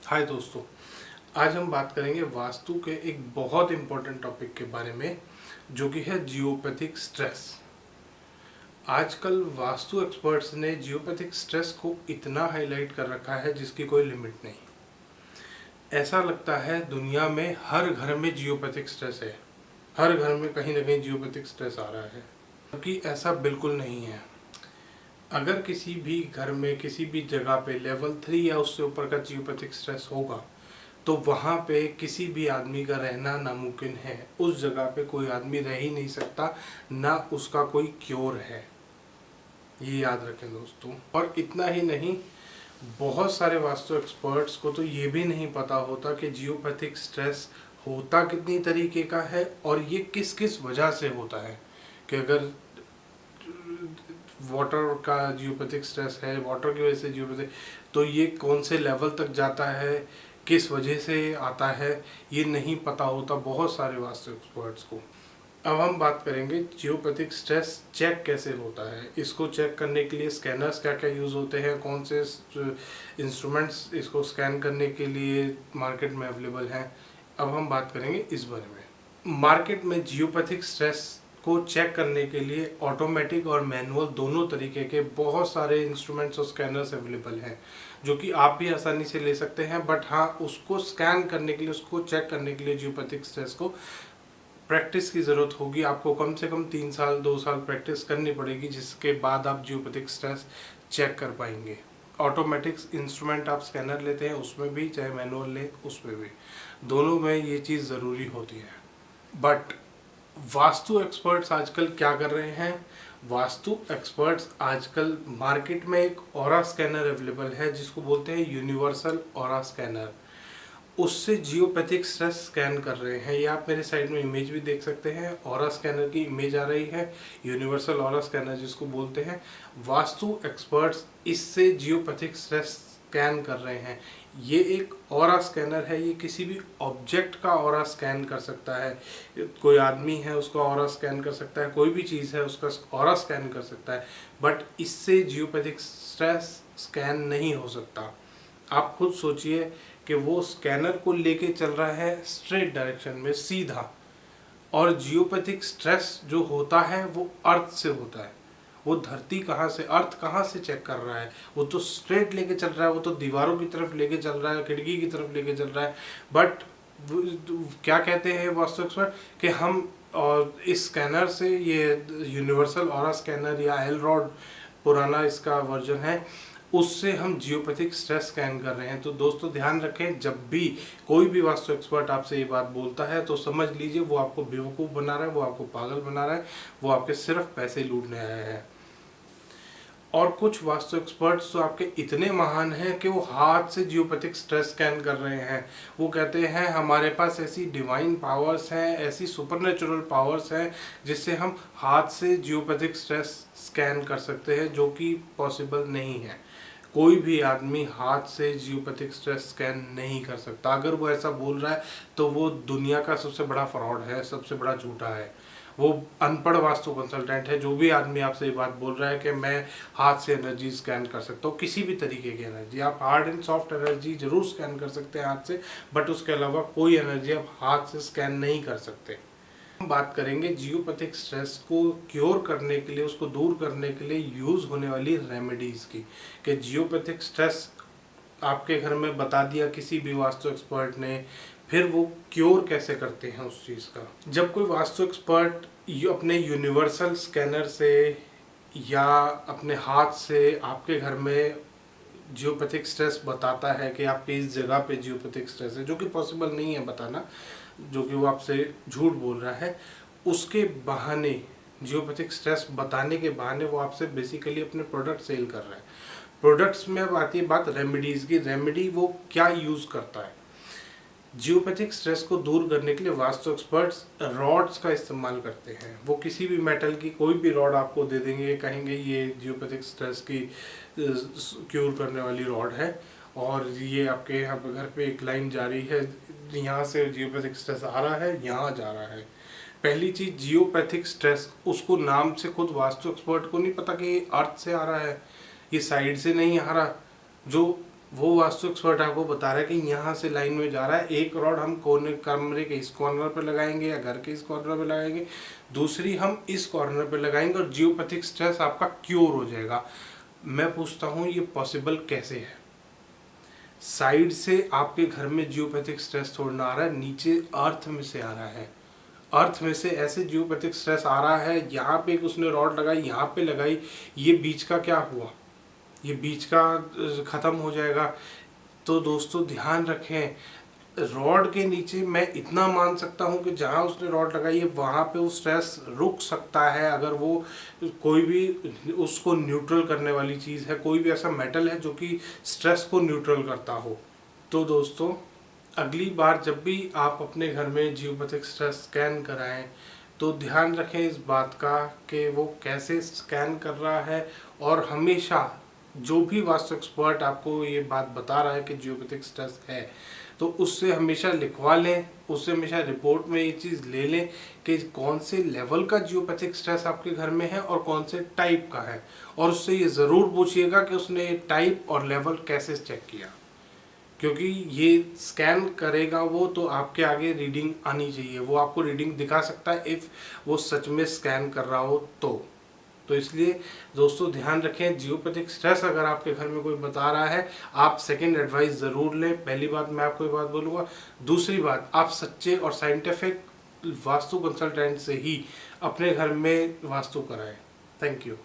हाय दोस्तों, आज हम बात करेंगे वास्तु के एक बहुत इम्पोर्टेंट टॉपिक के बारे में जो कि है जियोपैथिक स्ट्रेस। आजकल वास्तु एक्सपर्ट्स ने जियोपैथिक स्ट्रेस को इतना हाईलाइट कर रखा है जिसकी कोई लिमिट नहीं। ऐसा लगता है दुनिया में हर घर में जियोपैथिक स्ट्रेस है, हर घर में कहीं ना कहीं जियोपैथिक स्ट्रेस आ रहा है, जबकि ऐसा बिल्कुल नहीं है। अगर किसी भी घर में किसी भी जगह पे लेवल 3 या उससे ऊपर का जियोपैथिक स्ट्रेस होगा तो वहाँ पे किसी भी आदमी का रहना नामुमकिन है। उस जगह पे कोई आदमी रह ही नहीं सकता, ना उसका कोई क्योर है। ये याद रखें दोस्तों। और इतना ही नहीं, बहुत सारे वास्तु एक्सपर्ट्स को तो ये भी नहीं पता होता कि जियोपैथिक स्ट्रेस होता कितनी तरीके का है और ये किस किस वजह से होता है। कि अगर वाटर का जियोपैथिक स्ट्रेस है, वाटर की वजह से जियोपैथिक, तो ये कौन से लेवल तक जाता है, किस वजह से आता है, ये नहीं पता होता बहुत सारे वास्तु एक्सपर्ट्स को। अब हम बात करेंगे जियोपैथिक स्ट्रेस चेक कैसे होता है। इसको चेक करने के लिए स्कैनर्स क्या क्या यूज़ होते हैं, कौन से इंस्ट्रूमेंट्स इसको स्कैन करने के लिए मार्केट में अवेलेबल हैं। अब हम बात करेंगे इस बारे में। मार्केट में जियोपैथिक स्ट्रेस को चेक करने के लिए ऑटोमेटिक और मैनुअल दोनों तरीके के बहुत सारे इंस्ट्रूमेंट्स और स्कैनर्स अवेलेबल हैं जो कि आप भी आसानी से ले सकते हैं। बट हाँ, उसको स्कैन करने के लिए, उसको चेक करने के लिए जियोपैथिक स्ट्रेस को प्रैक्टिस की ज़रूरत होगी। आपको कम से कम 3 साल 2 साल प्रैक्टिस करनी पड़ेगी, जिसके बाद आप जियोपैथिक स्ट्रेस चेक कर पाएंगे। ऑटोमेटिक इंस्ट्रूमेंट आप स्कैनर लेते हैं उसमें भी, चाहे मैनुअल ले उसमें भी, दोनों में ये चीज़ ज़रूरी होती है। बट वास्तु एक्सपर्ट्स आजकल क्या कर रहे हैं? वास्तु एक्सपर्ट्स आजकल मार्केट में एक ऑरा स्कैनर अवेलेबल है जिसको बोलते हैं यूनिवर्सल ऑरा स्कैनर। उससे जियोपैथिक स्ट्रेस स्कैन कर रहे हैं। ये आप मेरे साइड में इमेज भी देख सकते हैं, ऑरा स्कैनर की इमेज आ रही है, यूनिवर्सल ऑरा स्कैनर जिसको बोलते हैं। वास्तु एक्सपर्ट्स इससे जियोपैथिक स्ट्रेस स्कैन कर रहे हैं। ये एक ऑरा स्कैनर है, ये किसी भी ऑब्जेक्ट का ऑरा स्कैन कर सकता है। कोई आदमी है उसका ऑरा स्कैन कर सकता है, कोई भी चीज़ है उसका ऑरा स्कैन कर सकता है। बट इससे जियोपैथिक स्ट्रेस स्कैन नहीं हो सकता। आप खुद सोचिए कि वो स्कैनर को लेके चल रहा है स्ट्रेट डायरेक्शन में सीधा, और जियोपैथिक स्ट्रेस जो होता है वो अर्थ से होता है। वो धरती कहाँ से, अर्थ कहाँ से चेक कर रहा है? वो तो स्ट्रेट लेके चल रहा है, वो तो दीवारों की तरफ लेके चल रहा है, खिड़की की तरफ लेके चल रहा है। बट क्या कहते हैं वास्तु एक्सपर्ट कि हम और इस स्कैनर से, ये यूनिवर्सल ऑरा स्कैनर या एल रॉड पुराना इसका वर्जन है, उससे हम जियोपैथिक स्ट्रेस स्कैन कर रहे हैं। तो दोस्तों ध्यान रखें, जब भी कोई भी वास्तु एक्सपर्ट आपसे ये बात बोलता है तो समझ लीजिए वो आपको बेवकूफ़ बना रहा है, वो आपको पागल बना रहा है, वो आपके सिर्फ पैसे लूटने आया है। और कुछ वास्तु एक्सपर्ट्स तो आपके इतने महान हैं कि वो हाथ से जियोपैथिक स्ट्रेस स्कैन कर रहे हैं। वो कहते हैं हमारे पास ऐसी डिवाइन पावर्स हैं, ऐसी सुपरनेचुरल पावर्स हैं जिससे हम हाथ से जियोपैथिक स्ट्रेस स्कैन कर सकते हैं, जो कि पॉसिबल नहीं है। कोई भी आदमी हाथ से जियोपैथिक स्ट्रेस स्कैन नहीं कर सकता। अगर वो ऐसा बोल रहा है तो वो दुनिया का सबसे बड़ा फ्रॉड है, सबसे बड़ा झूठा है। वो अनपढ़ वास्तु कंसल्टेंट है। जो भी आदमी आपसे ये बात बोल रहा है कि मैं हाथ से एनर्जी स्कैन कर सकता हूँ, किसी भी तरीके की एनर्जी, आप हार्ड एंड सॉफ्ट एनर्जी जरूर स्कैन कर सकते हैं हाथ से, बट उसके अलावा कोई एनर्जी आप हाथ से स्कैन नहीं कर सकते। हम बात करेंगे जियोपैथिक स्ट्रेस को क्योर करने के लिए, उसको दूर करने के लिए यूज़ होने वाली रेमेडीज़ की। कि जियोपैथिक स्ट्रेस आपके घर में बता दिया किसी भी वास्तु एक्सपर्ट ने, फिर वो क्योर कैसे करते हैं उस चीज़ का। जब कोई वास्तु एक्सपर्ट अपने यूनिवर्सल स्कैनर से या अपने हाथ से आपके घर में जियोपैथिक स्ट्रेस बताता है कि आपके इस जगह पे जियोपैथिक स्ट्रेस है, जो कि पॉसिबल नहीं है बताना, जो कि वो आपसे झूठ बोल रहा है, उसके बहाने, जियोपैथिक स्ट्रेस बताने के बहाने वो आपसे बेसिकली अपने प्रोडक्ट सेल कर रहा है। प्रोडक्ट्स में अब आती है बात रेमेडीज़ की। रेमेडी वो क्या यूज़ करता है? जियोपैथिक स्ट्रेस को दूर करने के लिए वास्तु एक्सपर्ट्स रॉड्स का इस्तेमाल करते हैं। वो किसी भी मेटल की कोई भी रॉड आपको दे देंगे, कहेंगे ये जियोपैथिक स्ट्रेस की क्यूर करने वाली रॉड है, और ये आपके यहाँ पे घर पे एक लाइन जा रही है, यहाँ से जियोपैथिक स्ट्रेस आ रहा है, यहाँ जा रहा है। पहली चीज़, जियोपैथिक स्ट्रेस, उसको नाम से खुद वास्तु एक्सपर्ट को नहीं पता कि ये अर्थ से आ रहा है, ये साइड से नहीं आ रहा। जो वो वास्तु एक्सपर्ट आपको बता रहा है कि यहाँ से लाइन में जा रहा है, एक रॉड हम कोने कमरे के इस कॉर्नर पे लगाएंगे या घर के इस कॉर्नर पे लगाएंगे, दूसरी हम इस कॉर्नर पे लगाएंगे और जियोपैथिक स्ट्रेस आपका क्योर हो जाएगा। मैं पूछता हूँ ये पॉसिबल कैसे है? साइड से आपके घर में जियोपैथिक स्ट्रेस थोड़ा आ रहा है, नीचे अर्थ में से आ रहा है, अर्थ में से ऐसे जियोपैथिक स्ट्रेस आ रहा है, यहाँ पे एक उसने रॉड लगाई, यहाँ पे लगाई, ये बीच का क्या हुआ? ये बीच का ख़त्म हो जाएगा। तो दोस्तों ध्यान रखें, रॉड के नीचे मैं इतना मान सकता हूँ कि जहाँ उसने रॉड लगाई है वहाँ पे वो स्ट्रेस रुक सकता है, अगर वो कोई भी उसको न्यूट्रल करने वाली चीज़ है, कोई भी ऐसा मेटल है जो कि स्ट्रेस को न्यूट्रल करता हो। तो दोस्तों अगली बार जब भी आप अपने घर में जियोपैथिक स्ट्रेस स्कैन कराएं तो ध्यान रखें इस बात का कि वो कैसे स्कैन कर रहा है, और हमेशा जो भी वास्तु एक्सपर्ट आपको ये बात बता रहा है कि जियोपैथिक स्ट्रेस है तो उससे हमेशा लिखवा लें, उससे हमेशा रिपोर्ट में ये चीज़ ले लें कि कौन से लेवल का जियोपैथिक स्ट्रेस आपके घर में है और कौन से टाइप का है, और उससे ये ज़रूर पूछिएगा कि उसने ये टाइप और लेवल कैसे चेक किया, क्योंकि ये स्कैन करेगा वो तो आपके आगे रीडिंग आनी चाहिए, वो आपको रीडिंग दिखा सकता है इफ़ वो सच में स्कैन कर रहा हो तो इसलिए दोस्तों ध्यान रखें, जियोपैथिक स्ट्रेस अगर आपके घर में कोई बता रहा है आप सेकंड एडवाइस ज़रूर लें। पहली बात मैं आपको ये बात बोलूँगा, दूसरी बात आप सच्चे और साइंटिफिक वास्तु कंसल्टेंट से ही अपने घर में वास्तु कराएं। Thank you.